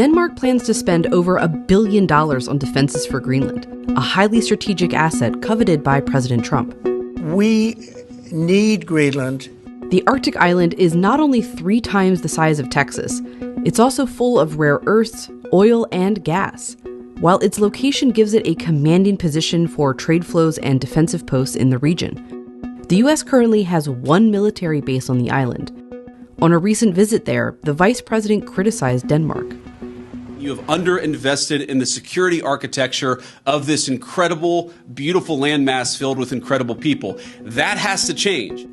Denmark plans to spend over $1 billion on defenses for Greenland, a highly strategic asset coveted by President Trump. We need Greenland. The Arctic island is not only 3 times the size of Texas, it's also full of rare earths, oil, and gas. While its location gives it a commanding position for trade flows and defensive posts in the region, the U.S. currently has 1 military base on the island. On a recent visit there, the vice president criticized Denmark. You have underinvested in the security architecture of this incredible, beautiful landmass filled with incredible people. That has to change.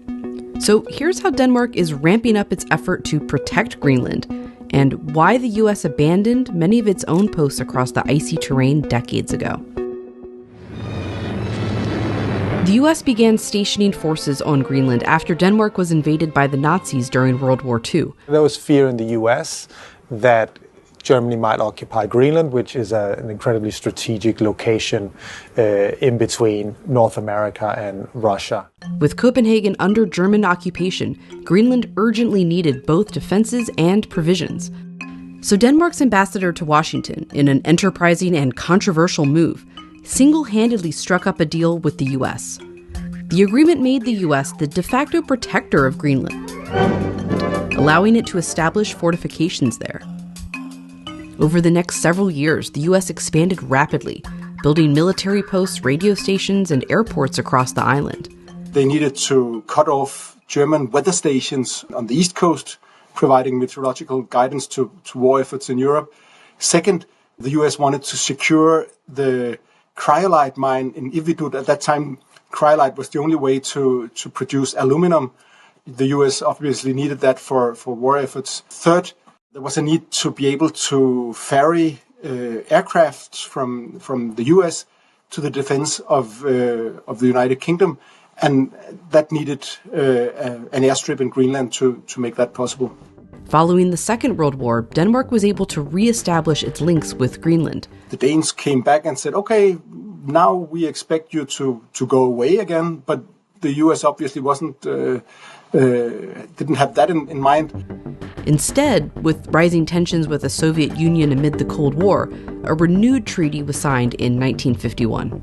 So here's how Denmark is ramping up its effort to protect Greenland, and why the U.S. abandoned many of its own posts across the icy terrain decades ago. The U.S. began stationing forces on Greenland after Denmark was invaded by the Nazis during World War II. There was fear in the U.S. that Germany might occupy Greenland, which is an incredibly strategic location in between North America and Russia. With Copenhagen under German occupation, Greenland urgently needed both defenses and provisions. So Denmark's ambassador to Washington, in an enterprising and controversial move, single-handedly struck up a deal with the U.S. The agreement made the U.S. the de facto protector of Greenland, allowing it to establish fortifications there. Over the next several years, the U.S. expanded rapidly, building military posts, radio stations, and airports across the island. They needed to cut off German weather stations on the East Coast, providing meteorological guidance to war efforts in Europe. Second, the U.S. wanted to secure the cryolite mine in Ividut. At that time, cryolite was the only way to produce aluminum. The U.S. obviously needed that for war efforts. Third, there was a need to be able to ferry aircraft from the U.S. to the defense of the United Kingdom, and that needed an airstrip in Greenland to make that possible. Following the Second World War, Denmark was able to re-establish its links with Greenland. The Danes came back and said, okay, now we expect you to go away again, but the U.S. obviously didn't have that in mind. Instead, with rising tensions with the Soviet Union amid the Cold War, a renewed treaty was signed in 1951.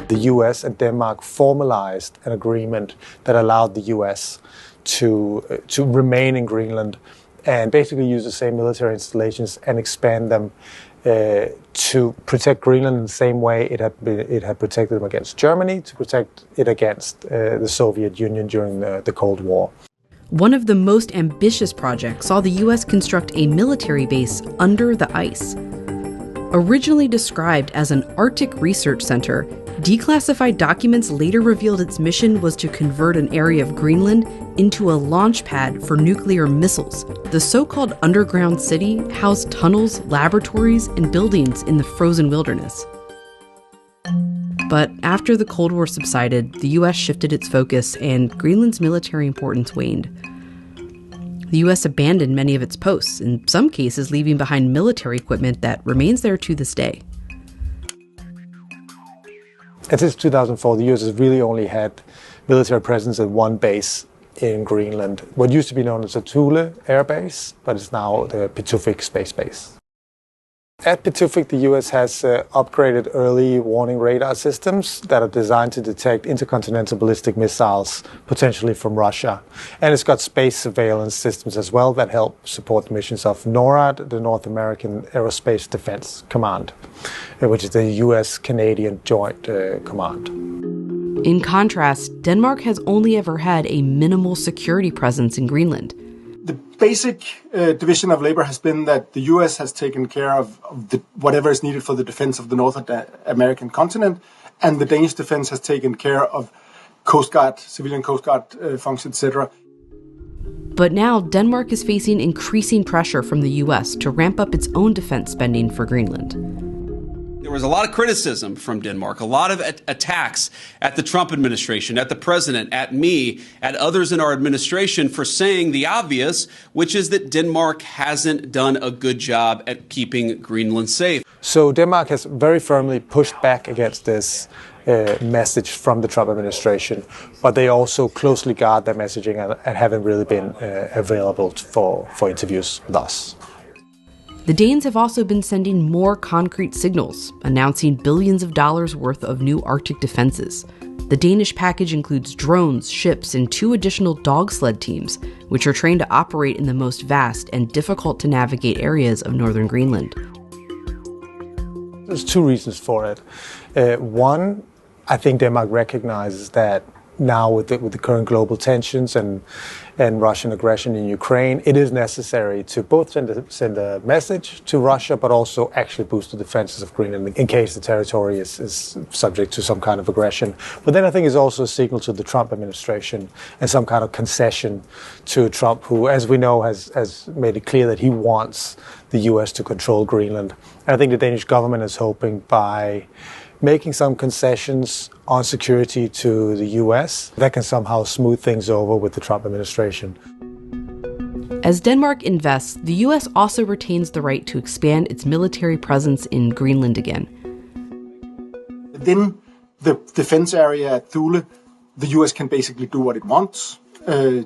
The U.S. and Denmark formalized an agreement that allowed the U.S. to remain in Greenland and basically use the same military installations and expand them to protect Greenland in the same way it had protected them against Germany, to protect it against the Soviet Union during the Cold War. One of the most ambitious projects saw the U.S. construct a military base under the ice. Originally described as an Arctic research center, declassified documents later revealed its mission was to convert an area of Greenland into a launch pad for nuclear missiles. The so-called underground city housed tunnels, laboratories, and buildings in the frozen wilderness. But after the Cold War subsided, the U.S. shifted its focus and Greenland's military importance waned. The U.S. abandoned many of its posts, in some cases leaving behind military equipment that remains there to this day. And since 2004, the U.S. has really only had military presence at one base in Greenland, what used to be known as the Thule Air Base, but it's now the Pituffik Space Base. At Pituffik, the U.S. has upgraded early warning radar systems that are designed to detect intercontinental ballistic missiles, potentially from Russia. And it's got space surveillance systems as well that help support the missions of NORAD, the North American Aerospace Defense Command, which is the U.S.-Canadian Joint Command. In contrast, Denmark has only ever had a minimal security presence in Greenland. The basic division of labor has been that the U.S. has taken care of whatever is needed for the defense of the North American continent, and the Danish defense has taken care of Coast Guard, civilian Coast Guard functions, etc. But now Denmark is facing increasing pressure from the U.S. to ramp up its own defense spending for Greenland. There was a lot of criticism from Denmark, a lot of attacks at the Trump administration, at the president, at me, at others in our administration for saying the obvious, which is that Denmark hasn't done a good job at keeping Greenland safe. So Denmark has very firmly pushed back against this message from the Trump administration, but they also closely guard their messaging and haven't really been available for interviews with us. The Danes have also been sending more concrete signals, announcing billions of dollars worth of new Arctic defenses. The Danish package includes drones, ships, and 2 additional dog sled teams, which are trained to operate in the most vast and difficult to navigate areas of northern Greenland. There's 2 reasons for it. One, I think Denmark recognizes that now with the current global tensions and Russian aggression in Ukraine, it is necessary to both send a message to Russia, but also actually boost the defenses of Greenland in case the territory is subject to some kind of aggression. But then I think it's also a signal to the Trump administration and some kind of concession to Trump, who, as we know, has made it clear that he wants the US to control Greenland. And I think the Danish government is hoping by making some concessions on security to the US, that can somehow smooth things over with the Trump administration. As Denmark invests, the US also retains the right to expand its military presence in Greenland again. Within the defense area at Thule, the US can basically do what it wants. It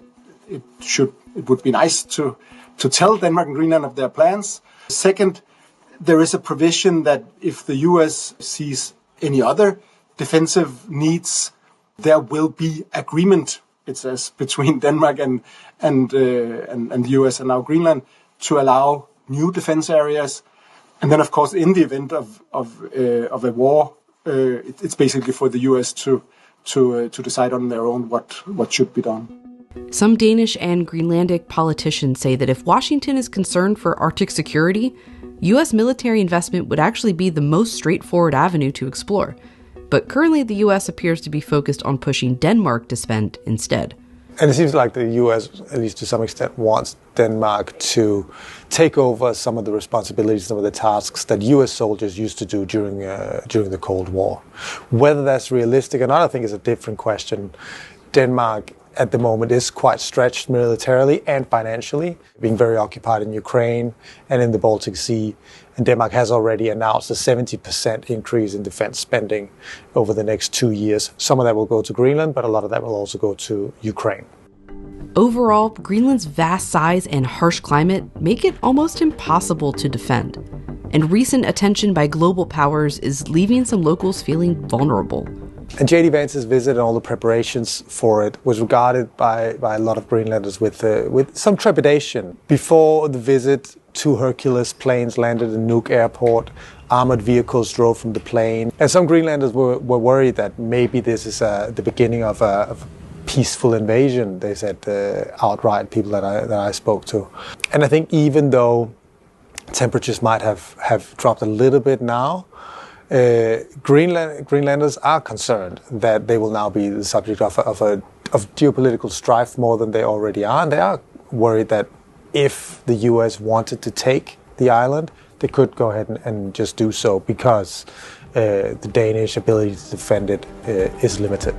would be nice to tell Denmark and Greenland of their plans. Second, there is a provision that if the US sees any other defensive needs, there will be agreement, it says, between Denmark and the US and now Greenland to allow new defense areas. And then, of course, in the event of a war, it's basically for the US to decide on their own what should be done. Some Danish and Greenlandic politicians say that if Washington is concerned for Arctic security, U.S. military investment would actually be the most straightforward avenue to explore. But currently the U.S. appears to be focused on pushing Denmark to spend instead. And it seems like the U.S., at least to some extent, wants Denmark to take over some of the responsibilities, some of the tasks that U.S. soldiers used to do during the Cold War. Whether that's realistic or not, I think is a different question. Denmark at the moment is quite stretched militarily and financially, being very occupied in Ukraine and in the Baltic Sea. And Denmark has already announced a 70% increase in defense spending over the next 2 years. Some of that will go to Greenland, but a lot of that will also go to Ukraine. Overall, Greenland's vast size and harsh climate make it almost impossible to defend. And recent attention by global powers is leaving some locals feeling vulnerable. And J.D. Vance's visit and all the preparations for it was regarded by a lot of Greenlanders with some trepidation. Before the visit, 2 Hercules planes landed in Nuuk Airport. Armored vehicles drove from the plane. And some Greenlanders were worried that maybe this is the beginning of a peaceful invasion, they said outright, people that I spoke to. And I think even though temperatures might have dropped a little bit now, Greenlanders are concerned that they will now be the subject of geopolitical strife more than they already are. And they are worried that if the US wanted to take the island, they could go ahead and just do so because the Danish ability to defend it is limited.